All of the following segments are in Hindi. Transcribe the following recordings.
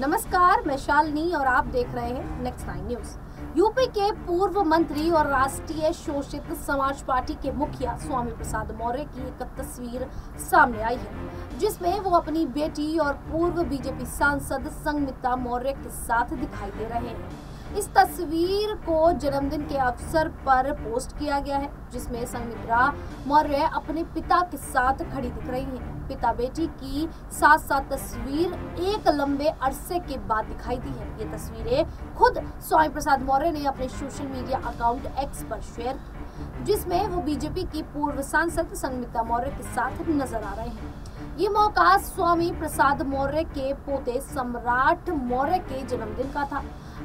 नमस्कार, मैं शालिनी और आप देख रहे हैं नेक्स्ट 9 न्यूज। यूपी के पूर्व मंत्री और राष्ट्रीय शोषित समाज पार्टी के मुखिया स्वामी प्रसाद मौर्य की एक तस्वीर सामने आई है, जिसमें वो अपनी बेटी और पूर्व बीजेपी सांसद संगमित्रा मौर्य के साथ दिखाई दे रहे हैं। इस तस्वीर को जन्मदिन के अवसर पर पोस्ट किया गया है, जिसमें संगमित्रा मौर्य अपने पिता के साथ खड़ी दिख रही हैं। पिता बेटी की साथ साथ तस्वीर एक लंबे अरसे के बाद दिखाई दी है। ये तस्वीरें खुद स्वामी प्रसाद मौर्य ने अपने सोशल मीडिया अकाउंट एक्स पर शेयर की, जिसमें वो बीजेपी की पूर्व सांसद संगमित्रा मौर्य के साथ नजर आ रहे हैं। ये मौका स्वामी प्रसाद मौर्य के पोते सम्राट मौर्य के जन्मदिन का था।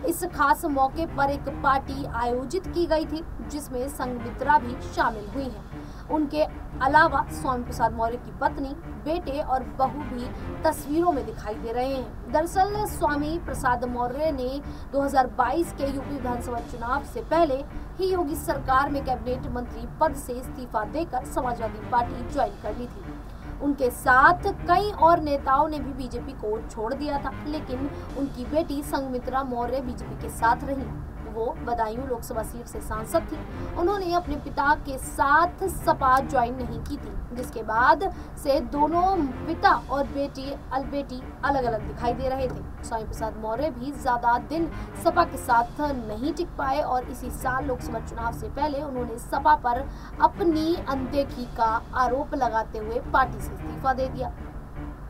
इस खास मौके पर एक पार्टी आयोजित की गई थी, जिसमें संगमित्रा भी शामिल हुई हैं। उनके अलावा स्वामी प्रसाद मौर्य की पत्नी, बेटे और बहू भी तस्वीरों में दिखाई दे रहे हैं। दरअसल स्वामी प्रसाद मौर्य ने 2022 के यूपी विधानसभा चुनाव से पहले ही योगी सरकार में कैबिनेट मंत्री पद से इस्तीफा देकर समाजवादी पार्टी ज्वाइन कर ली थी। उनके साथ कई और नेताओं ने भी बीजेपी को छोड़ दिया था, लेकिन उनकी बेटी संगमित्रा मौर्य बीजेपी के साथ रही। वो बदायूं लोकसभा सीट से सांसद थी। उन्होंने अपने पिता के साथ सपा ज्वाइन नहीं की थी, जिसके बाद से दोनों पिता और बेटी अलग अलग दिखाई दे रहे थे। स्वामी प्रसाद मौर्य भी ज्यादा दिन सपा के साथ नहीं टिक पाए और इसी साल लोकसभा चुनाव से पहले उन्होंने सपा पर अपनी अनदेखी का आरोप लगाते हुए पार्टी से इस्तीफा दे दिया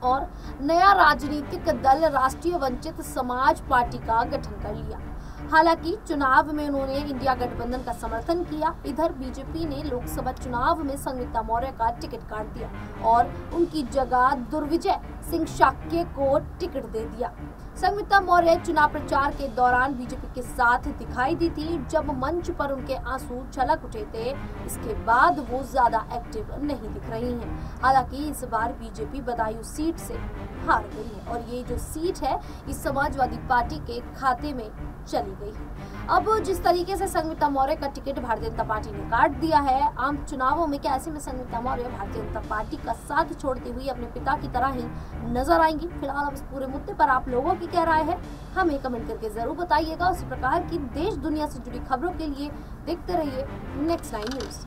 और नया राजनीतिक दल राष्ट्रीय वंचित समाज पार्टी का गठन कर लिया। हालांकि चुनाव में उन्होंने इंडिया गठबंधन का समर्थन किया। इधर बीजेपी ने लोकसभा चुनाव में संगमित्रा मौर्य का टिकट काट दिया और उनकी जगह दुर्विजय सिंह शाक्य को टिकट दे दिया। संगमित्रा मौर्य चुनाव प्रचार के दौरान बीजेपी के साथ दिखाई दी थी, जब मंच पर उनके आंसू छलक उठे थे। इसके बाद वो ज्यादा एक्टिव नहीं दिख रही हैं। हालांकि इस बार बीजेपी बदायूं सीट से हार गई है और ये जो सीट है इस समाजवादी पार्टी के खाते में चली गई। अब जिस तरीके से संगमित्रा मौर्य का टिकट भारतीय जनता पार्टी ने काट दिया है आम चुनावों में, क्या ऐसे में संगमित्रा मौर्य भारतीय जनता पार्टी का साथ छोड़ती हुई अपने पिता की तरह ही नजर आएंगी? फिलहाल अब इस पूरे मुद्दे पर आप लोगों की क्या राय है, हमें कमेंट करके जरूर बताइएगा। उसी प्रकार की देश दुनिया से जुड़ी खबरों के लिए देखते रहिए नेक्स्ट 9 न्यूज।